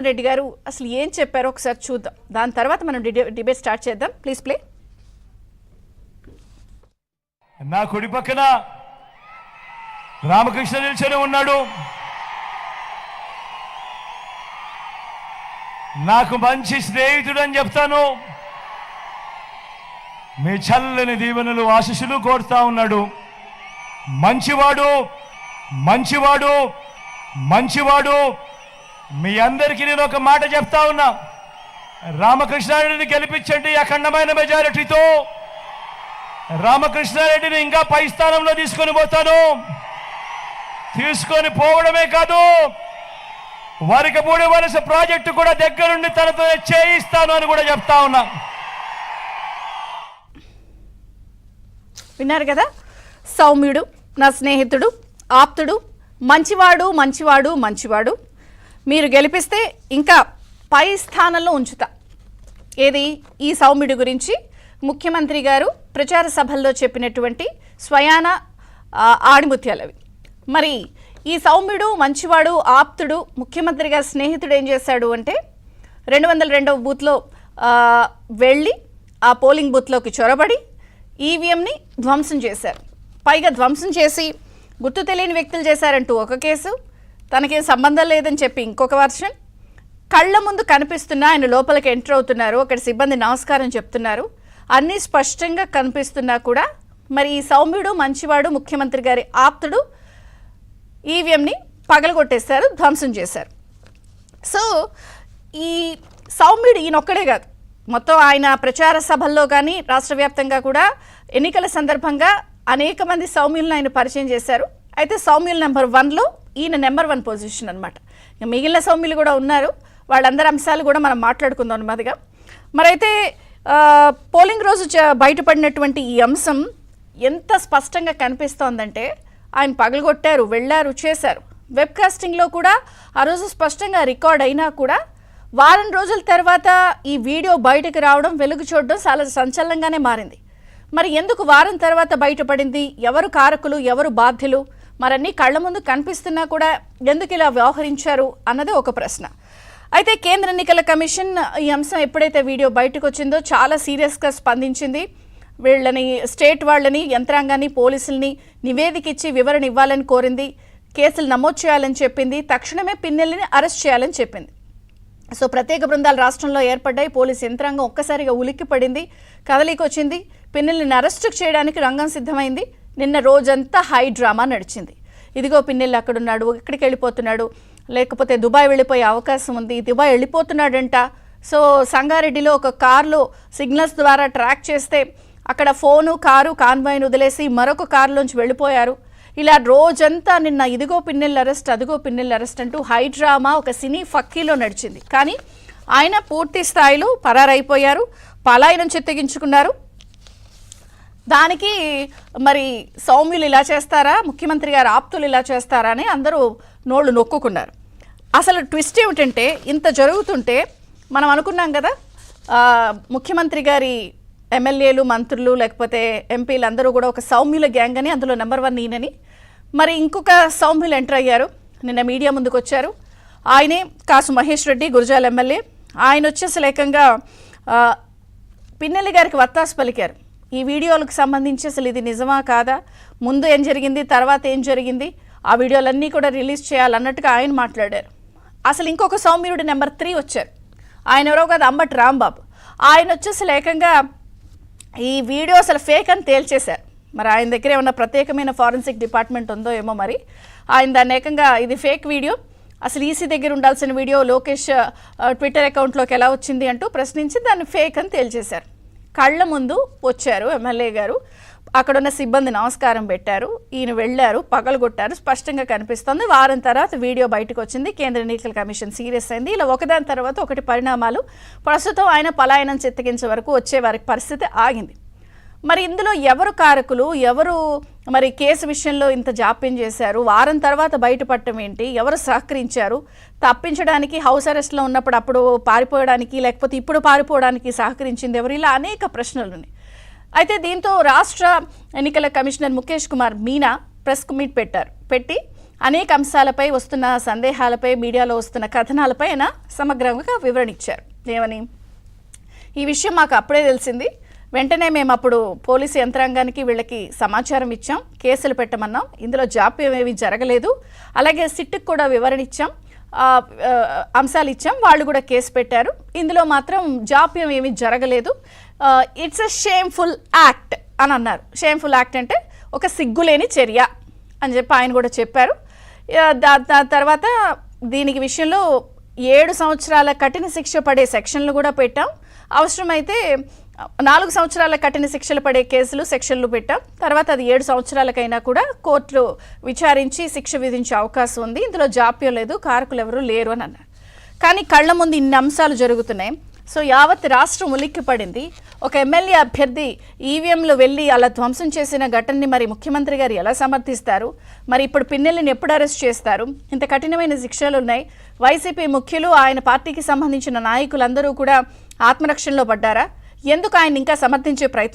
రెడ్డి గారు అసలు ఏం చెప్పారో ఒకసారి చూద్దాం. దాని తర్వాత మనం డిబేట్ స్టార్ట్ చేద్దాం. Please play. నా కుడి పక్కన రామకృష్ణ నిల్చొని ఉన్నాడు. నాకు మంచి స్నేహితుడు అని చెప్తాను. మీ చల్లని దీవెనలు ఆశీస్సులు కోరుతా ఉన్నాడు. మంచివాడు మంచివాడు మంచివాడు. మీ అందరికీ నేను ఒక మాట చెప్తా ఉన్నా, రామకృష్ణారెడ్డిని గెలిపించండి అఖండమైన మెజారిటీతో. రామకృష్ణారెడ్డిని ఇంకా పై స్థానంలో తీసుకొని పోతాను. తీసుకొని పోవడమే కాదు, వరకపూడి వలస ప్రాజెక్టు కూడా దగ్గరుండి తనతో చేయిస్తాను అని కూడా చెప్తా ఉన్నా. విన్నారు కదా, సౌమ్యుడు, నా స్నేహితుడు, ఆప్తుడు, మంచివాడు మంచివాడు మంచివాడు. మీరు గెలిపిస్తే ఇంకా పై స్థానంలో ఉంచుతా. ఏది ఈ సౌమ్యుడి గురించి ముఖ్యమంత్రి గారు ప్రచార సభల్లో చెప్పినటువంటి స్వయాన ఆడిముత్యాలవి. మరి ఈ సౌమ్యుడు మంచివాడు ఆప్తుడు ముఖ్యమంత్రి గారి స్నేహితుడు ఏం చేశాడు అంటే 202వ బూత్లో వెళ్ళి ఆ పోలింగ్ బూత్లోకి చొరబడి ఈవీఎంని ధ్వంసం చేశారు. పైగా ధ్వంసం చేసి గుర్తు తెలియని వ్యక్తులు చేశారంటూ ఒక కేసు, తనకేం సంబంధం లేదని చెప్పి ఇంకొక వర్షన్. కళ్ళ ముందు కనిపిస్తున్నా ఆయన లోపలికి ఎంటర్ అవుతున్నారు, అక్కడ సిబ్బంది నమస్కారం చెప్తున్నారు, అన్నీ స్పష్టంగా కనిపిస్తున్నా కూడా మరి ఈ సౌమ్యుడు మంచివాడు ముఖ్యమంత్రి గారి ఆప్తుడు ఈవీఎంని పగలగొట్టేశారు, ధ్వంసం చేశారు. సో ఈ సౌమ్యుడు ఈయనొక్కడే కాదు, మొత్తం ఆయన ప్రచార సభల్లో కానీ రాష్ట్ర వ్యాప్తంగా కూడా ఎన్నికల సందర్భంగా అనేక మంది సౌమ్యులను ఆయన పరిచయం చేశారు. అయితే సౌమ్యులు నెంబర్ 1లో ఈయన నెంబర్ 1 పొజిషన్ అనమాట. మిగిలిన సౌమ్యులు కూడా ఉన్నారు, వాళ్ళందరి అంశాలు కూడా మనం మాట్లాడుకుందాం అన్నమాదిగా. మరైతే పోలింగ్ రోజు బయటపడినటువంటి ఈ అంశం ఎంత స్పష్టంగా కనిపిస్తోందంటే ఆయన పగలగొట్టారు, వెళ్ళారు, చేశారు. వెబ్కాస్టింగ్లో కూడా ఆ రోజు స్పష్టంగా రికార్డ్ అయినా కూడా వారం రోజుల తర్వాత ఈ వీడియో బయటకు రావడం, వెలుగు చూడడం చాలా సంచలనంగానే మారింది. మరి ఎందుకు వారం తర్వాత బయటపడింది? ఎవరు కారకులు, ఎవరు బాధ్యులు? మరన్నీ కళ్ళ ముందు కనిపిస్తున్నా కూడా ఎందుకు ఇలా వ్యవహరించారు అన్నది ఒక ప్రశ్న. అయితే కేంద్ర ఎన్నికల కమిషన్ ఈ అంశం ఎప్పుడైతే వీడియో బయటకు వచ్చిందో చాలా సీరియస్గా స్పందించింది. వీళ్ళని, స్టేట్ వాళ్ళని, యంత్రాంగాన్ని, పోలీసుల్ని నివేదిక ఇచ్చి వివరణ ఇవ్వాలని కోరింది, కేసులు నమోదు చేయాలని చెప్పింది, తక్షణమే పిన్నెల్లిని అరెస్ట్ చేయాలని చెప్పింది. సో ప్రత్యేక బృందాలు రాష్ట్రంలో ఏర్పడ్డాయి. పోలీసు యంత్రాంగం ఒక్కసారిగా ఉలిక్కి పడింది, కదలికి వచ్చింది, పిన్నెల్లిని అరెస్టు చేయడానికి రంగం సిద్ధమైంది. నిన్న రోజంతా హై డ్రామా నడిచింది. ఇదిగో పిన్నెల్లి అక్కడున్నాడు, ఇక్కడికి వెళ్ళిపోతున్నాడు, లేకపోతే దుబాయ్ వెళ్ళిపోయే అవకాశం ఉంది, దుబాయ్ వెళ్ళిపోతున్నాడంట. సో సంగారెడ్డిలో ఒక కారులో సిగ్నల్స్ ద్వారా ట్రాక్ చేస్తే అక్కడ ఫోను, కారు, కాన్వాయ్ను వదిలేసి మరొక కారులోంచి వెళ్ళిపోయారు. ఇలా రోజంతా నిన్న ఇదిగో పిన్నెల్లి అరెస్ట్, అదిగో పిన్నెల్లి అరెస్ట్ అంటూ హై డ్రామా ఒక సినీ ఫక్కీలో నడిచింది. కానీ ఆయన పూర్తి స్థాయిలో పరారైపోయారు, పలాయనం చిత్తగించుకున్నారు. దానికి మరి సౌమ్యులు ఇలా చేస్తారా, ముఖ్యమంత్రి గారు ఆప్తులు ఇలా చేస్తారా అని అందరూ నోళ్ళు నొక్కుకున్నారు. అసలు ట్విస్ట్ ఏమిటంటే, ఇంత జరుగుతుంటే మనం అనుకున్నాం కదా ముఖ్యమంత్రి గారి ఎమ్మెల్యేలు, మంత్రులు, లేకపోతే ఎంపీలు అందరూ కూడా ఒక సౌమ్యుల గ్యాంగ్ అని, అందులో నెంబర్ 1 ఈయనని. మరి ఇంకొక సౌమ్యులు ఎంటర్ అయ్యారు, నిన్న మీడియా ముందుకు వచ్చారు. ఆయనే కాసు మహేష్ రెడ్డి, గురజాల ఎమ్మెల్యే. ఆయన వచ్చేసి ఏకంగా పిన్నెల్లి గారికి వత్తాసు పలికారు. ఈ వీడియోలకు సంబంధించి అసలు ఇది నిజమా కాదా, ముందు ఏం జరిగింది, తర్వాత ఏం జరిగింది, ఆ వీడియోలన్నీ కూడా రిలీజ్ చేయాలన్నట్టుగా ఆయన మాట్లాడారు. అసలు ఇంకొక సౌమ్యుడు నెంబర్ 3 వచ్చారు. ఆయన ఎవరో కాదు, అంబటి రాంబాబు. ఆయన వచ్చేసి ఏకంగా ఈ వీడియో అసలు ఫేక్ అని తేల్చేశారు. మరి ఆయన దగ్గర ఏమన్నా ప్రత్యేకమైన ఫారెన్సిక్ డిపార్ట్మెంట్ ఉందో ఏమో, మరి ఆయన దాన్ని ఏకంగా ఇది ఫేక్ వీడియో, అసలు ఈసీ దగ్గర ఉండాల్సిన వీడియో లోకేష్ ట్విట్టర్ అకౌంట్లోకి ఎలా వచ్చింది అంటూ ప్రశ్నించి దాన్ని ఫేక్ అని తేల్చేశారు. కళ్ళ ముందు వచ్చారు ఎమ్మెల్యే గారు, అక్కడున్న సిబ్బంది నమస్కారం పెట్టారు, ఈయన వెళ్ళారు, పగలగొట్టారు, స్పష్టంగా కనిపిస్తుంది. వారం తర్వాత వీడియో బయటకు వచ్చింది. కేంద్ర ఎన్నికల కమిషన్ సీరియస్ అయింది. ఇలా ఒకదాని తర్వాత ఒకటి పరిణామాలు. ప్రస్తుతం ఆయన పలాయనం చిత్తగించే వరకు వచ్చే వారి పరిస్థితి ఆగింది. మరి ఇందులో ఎవరు కారకులు, ఎవరు మరి కేసు విషయంలో ఇంత జాప్యం చేశారు, వారం తర్వాత బయటపడటం ఏంటి, ఎవరు సహకరించారు, తప్పించడానికి హౌస్ అరెస్ట్లో ఉన్నప్పుడు అప్పుడు పారిపోవడానికి, లేకపోతే ఇప్పుడు పారిపోవడానికి సహకరించింది ఎవరు, ఇలా అనేక ప్రశ్నలు ఉన్నాయి. అయితే దీంతో రాష్ట్ర ఎన్నికల commissioner Mukesh Kumar Meena press meet పెట్టి అనేక అంశాలపై వస్తున్న సందేహాలపై, మీడియాలో వస్తున్న కథనాలపై ఆయన సమగ్రంగా వివరణ ఇచ్చారు. ఏమని? ఈ విషయం మాకు అప్పుడే తెలిసింది, వెంటనే మేము అప్పుడు పోలీసు యంత్రాంగానికి వీళ్ళకి సమాచారం ఇచ్చాం, కేసులు పెట్టమన్నాం, ఇందులో జాప్యం ఏమీ జరగలేదు, అలాగే సిట్కి కూడా వివరణ ఇచ్చాం, అంశాలు ఇచ్చాం, వాళ్ళు కూడా కేసు పెట్టారు, ఇందులో మాత్రం జాప్యం ఏమీ జరగలేదు, ఇట్స్ ఎ షేమ్ఫుల్ యాక్ట్ అని అన్నారు. షేమ్ఫుల్ యాక్ట్ అంటే ఒక సిగ్గులేని చర్య అని చెప్పి ఆయన కూడా చెప్పారు. తర్వాత దీనికి విషయంలో 7 సంవత్సరాల కఠిన శిక్ష పడే సెక్షన్లు కూడా పెట్టాం, అవసరమైతే 4 సంవత్సరాల కఠిన శిక్షలు పడే కేసులు సెక్షన్లు పెట్టాం, తర్వాత అది 7 సంవత్సరాలకైనా కూడా కోర్టులు విచారించి శిక్ష విధించే అవకాశం ఉంది, ఇందులో జాప్యం లేదు, కారకులు ఎవరు లేరు అని అన్నారు. కానీ కళ్ళ ముందు ఇన్ని అంశాలు జరుగుతున్నాయి. సో యావత్ రాష్ట్రం ఉలిక్కి పడింది. ఒక ఎమ్మెల్యే అభ్యర్థి ఈవీఎంలు వెళ్ళి అలా ధ్వంసం చేసిన ఘటనని మరి ముఖ్యమంత్రి గారు ఎలా సమర్థిస్తారు? మరి ఇప్పుడు పిన్నెల్లిని ఎప్పుడు అరెస్ట్ చేస్తారు? ఇంత కఠినమైన శిక్షలు ఉన్నాయి. వైసీపీ ముఖ్యులు, ఆయన పార్టీకి సంబంధించిన నాయకులందరూ కూడా ఆత్మరక్షణలో పడ్డారా? ఎందుకు ఆయన ఇంకా సమర్థించే ప్రయత్నం